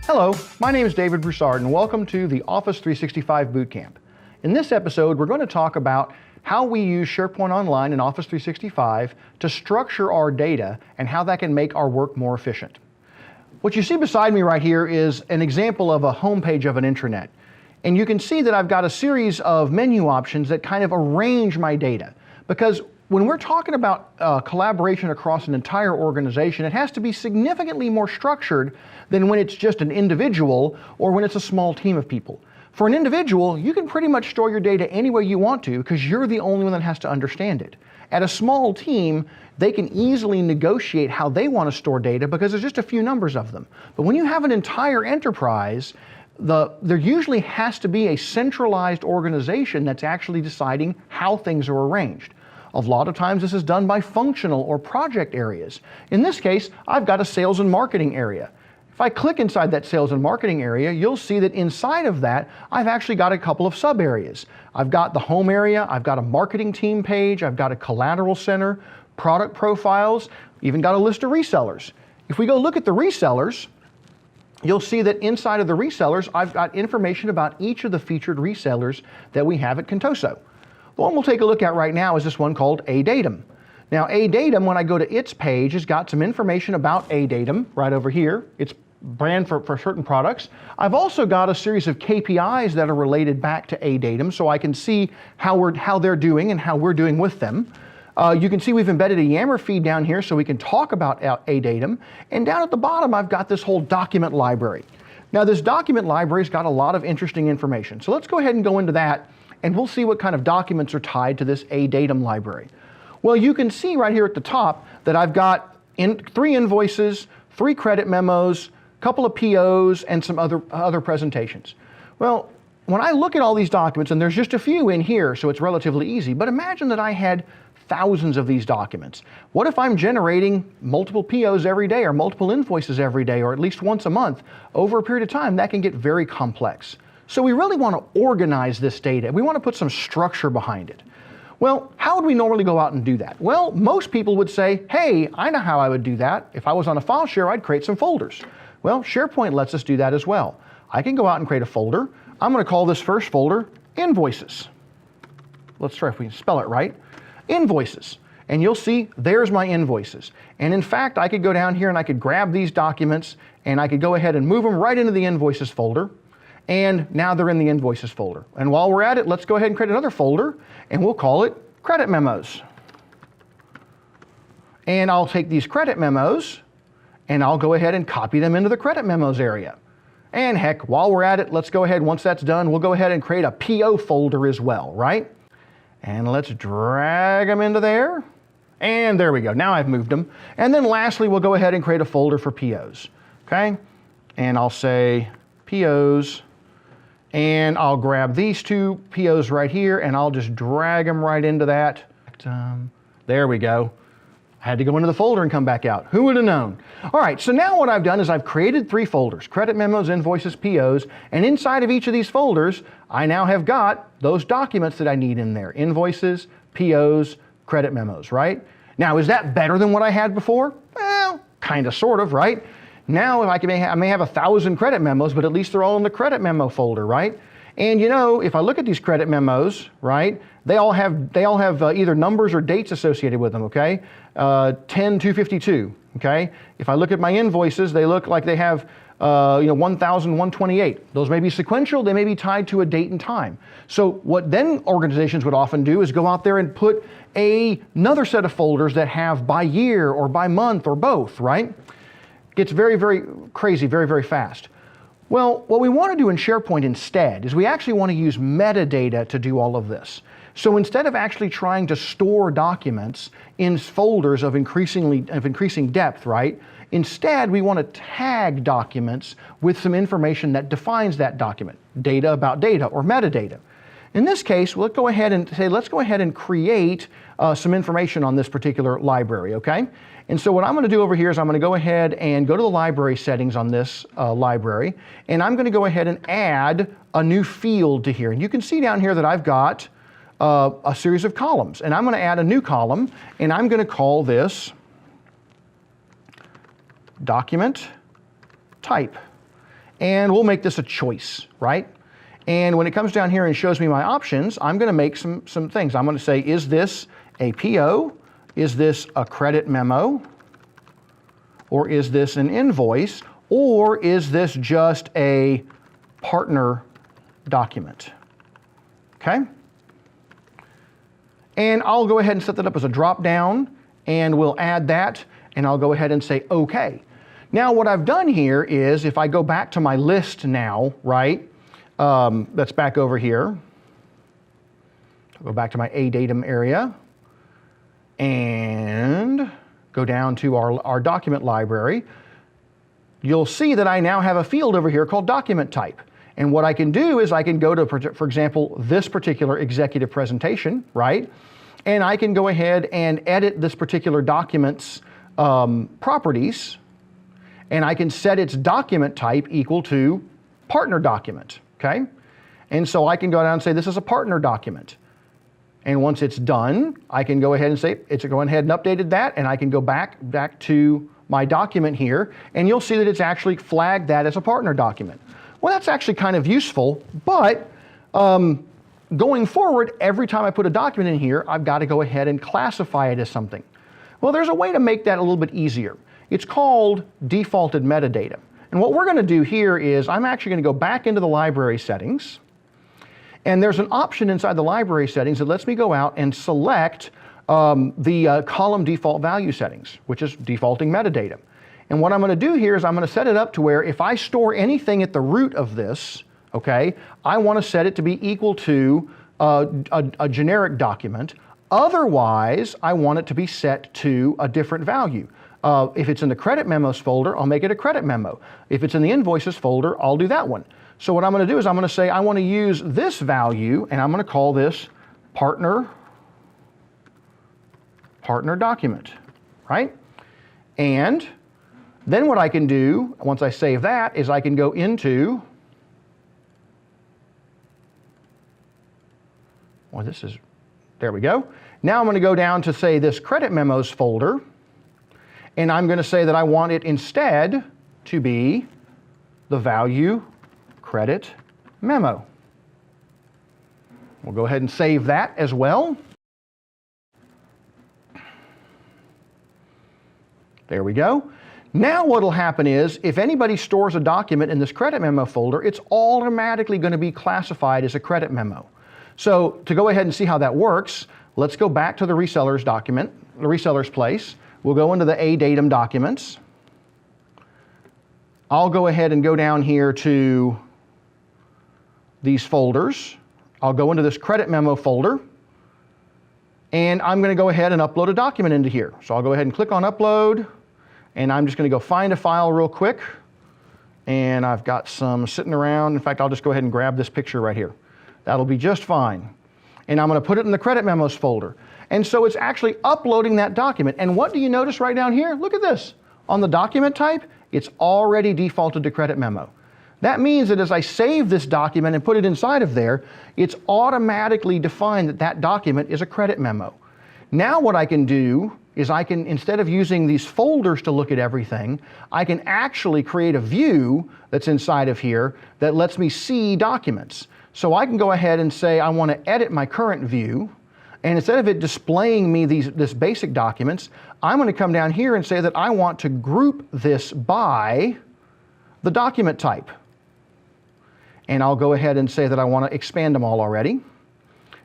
Hello, my name is David Broussard and welcome to the Office 365 Bootcamp. In this episode, we're going to talk about how we use SharePoint Online and Office 365 to structure our data and how that can make our work more efficient. What you see beside me right here is an example of a home page of an intranet. And you can see that I've got a series of menu options that kind of arrange my data. Because when we're talking about collaboration across an entire organization, it has to be significantly more structured than when it's just an individual or when it's a small team of people. For an individual, you can pretty much store your data any way you want to because you're the only one that has to understand it. At a small team, they can easily negotiate how they want to store data because there's just a few numbers of them. But when you have an entire enterprise, there usually has to be a centralized organization that's actually deciding how things are arranged. A lot of times this is done by functional or project areas. In this case, I've got a sales and marketing area. If I click inside that sales and marketing area, you'll see that inside of that, I've actually got a couple of sub areas. I've got the home area, I've got a marketing team page, I've got a collateral center, product profiles, even got a list of resellers. If we go look at the resellers, you'll see that inside of the resellers, I've got information about each of the featured resellers that we have at Contoso. The one we'll take a look at right now is this one called ADatum. Now ADatum, when I go to its page, has got some information about ADatum right over here. It's brand for certain products. I've also got a series of KPIs that are related back to ADatum so I can see how they're doing and how we're doing with them. You can see we've embedded a Yammer feed down here so we can talk about ADatum. And down at the bottom, I've got this whole document library. Now this document library's got a lot of interesting information. So let's go ahead and go into that and we'll see what kind of documents are tied to this ADatum library. Well, you can see right here at the top that I've got 3 invoices, 3 credit memos, a couple of POs, and some other presentations. Well, when I look at all these documents, and there's just a few in here, so it's relatively easy, but imagine that I had thousands of these documents. What if I'm generating multiple POs every day or multiple invoices every day or at least once a month? Over a period of time, that can get very complex. So we really want to organize this data. We want to put some structure behind it. Well, how would we normally go out and do that? Well, most people would say, hey, I know how I would do that. If I was on a file share, I'd create some folders. Well, SharePoint lets us do that as well. I can go out and create a folder. I'm going to call this first folder Invoices. Let's try if we can spell it right. Invoices. And you'll see there's my invoices. And in fact, I could go down here and I could grab these documents and I could go ahead and move them right into the Invoices folder. And now they're in the Invoices folder. And while we're at it, let's go ahead and create another folder and we'll call it Credit Memos. And I'll take these credit memos and I'll go ahead and copy them into the Credit Memos area. And heck, while we're at it, let's go ahead, once that's done, we'll go ahead and create a PO folder as well, right? And let's drag them into there. And there we go, now I've moved them. And then lastly, we'll go ahead and create a folder for POs, okay? And I'll say POs, and I'll grab these 2 POs right here and I'll just drag them right into that. There we go. I had to go into the folder and come back out. Who would have known? All right, so now what I've done is I've created 3 folders, credit memos, invoices, POs, and inside of each of these folders, I now have got those documents that I need in there, invoices, POs, credit memos, right? Now, is that better than what I had before? Well, kind of, sort of, right? Now I may have 1,000 credit memos, but at least they're all in the credit memo folder, right? And you know, if I look at these credit memos, right, they all have either numbers or dates associated with them, okay? 10-252, okay? If I look at my invoices, they look like they have 1,128. Those may be sequential, they may be tied to a date and time. So what then organizations would often do is go out there and put another set of folders that have by year or by month or both, right? Gets very, very crazy, very, very fast. Well, what we want to do in SharePoint instead is we actually want to use metadata to do all of this. So instead of actually trying to store documents in folders of increasing depth, right? Instead, we want to tag documents with some information that defines that document, data about data or metadata. In this case, let's go ahead and create some information on this particular library, okay? And so what I'm going to do over here is I'm going to go ahead and go to the library settings on this library, and I'm going to go ahead and add a new field to here. And you can see down here that I've got a series of columns, and I'm going to add a new column, and I'm going to call this document type. and we'll make this a choice, right? And when it comes down here and shows me my options, I'm going to make some things. I'm going to say, is this a PO? Is this a credit memo? Or is this an invoice? Or is this just a partner document? Okay? And I'll go ahead and set that up as a drop down, and we'll add that, and I'll go ahead and say OK. Now what I've done here is, if I go back to my list now, right, that's back over here. I'll go back to my A datum area and go down to our document library. You'll see that I now have a field over here called document type. And what I can do is I can go to, for example, this particular executive presentation, right? And I can go ahead and edit this particular document's properties, and I can set its document type equal to partner document, okay? And so I can go down and say this is a partner document. And once it's done, I can go ahead and say it's going ahead and updated that, and I can go back to my document here, and you'll see that it's actually flagged that as a partner document. Well, that's actually kind of useful, but going forward, every time I put a document in here, I've got to go ahead and classify it as something. Well, there's a way to make that a little bit easier. It's called defaulted metadata. And what we're going to do here is I'm actually going to go back into the library settings, and there's an option inside the library settings that lets me go out and select the column default value settings, which is defaulting metadata. And what I'm going to do here is I'm going to set it up to where if I store anything at the root of this, okay, I want to set it to be equal to a generic document. Otherwise, I want it to be set to a different value. If it's in the credit memos folder, I'll make it a credit memo. If it's in the invoices folder, I'll do that one. So what I'm going to do is I'm going to say I want to use this value, and I'm going to call this partner document, right? And then what I can do, once I save that, is I can go into, well, there we go. Now I'm going to go down to, say, this credit memos folder, and I'm going to say that I want it instead to be the value credit memo. We'll go ahead and save that as well. There we go. Now what will happen is, if anybody stores a document in this credit memo folder, it's automatically going to be classified as a credit memo. So to go ahead and see how that works, let's go back to the reseller's document, the reseller's place. We'll go into the A datum documents. I'll go ahead and go down here to these folders. I'll go into this credit memo folder, and I'm going to go ahead and upload a document into here. So I'll go ahead and click on upload, and I'm just going to go find a file real quick, and I've got some sitting around. In fact, I'll just go ahead and grab this picture right here. That'll be just fine. And I'm going to put it in the credit memos folder. And so it's actually uploading that document. And what do you notice right down here? Look at this. On the document type, it's already defaulted to credit memo. That means that as I save this document and put it inside of there, it's automatically defined that that document is a credit memo. Now what I can do is I can, instead of using these folders to look at everything, I can actually create a view that's inside of here that lets me see documents. So I can go ahead and say I want to edit my current view, and instead of it displaying me this basic documents, I'm going to come down here and say that I want to group this by the document type. And I'll go ahead and say that I want to expand them all already.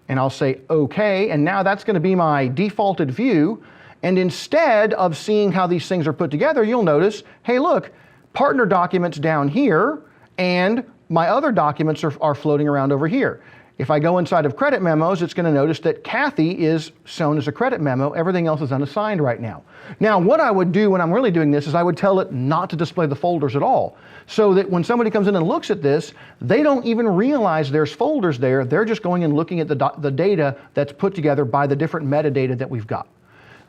And I'll say OK, and now that's going to be my defaulted view. And instead of seeing how these things are put together, you'll notice, hey look, partner documents down here, and my other documents are floating around over here. If I go inside of credit memos, it's going to notice that Kathy is shown as a credit memo. Everything else is unassigned right now. Now, what I would do when I'm really doing this is I would tell it not to display the folders at all, so that when somebody comes in and looks at this, they don't even realize there's folders there. They're just going and looking at the data that's put together by the different metadata that we've got.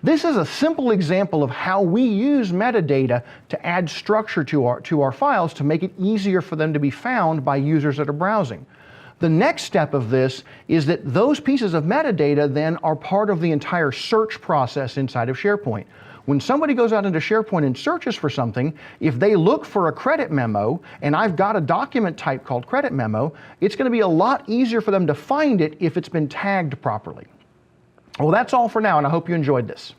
This is a simple example of how we use metadata to add structure to our files to make it easier for them to be found by users that are browsing. The next step of this is that those pieces of metadata then are part of the entire search process inside of SharePoint. When somebody goes out into SharePoint and searches for something, if they look for a credit memo, and I've got a document type called credit memo, it's going to be a lot easier for them to find it if it's been tagged properly. Well, that's all for now, and I hope you enjoyed this.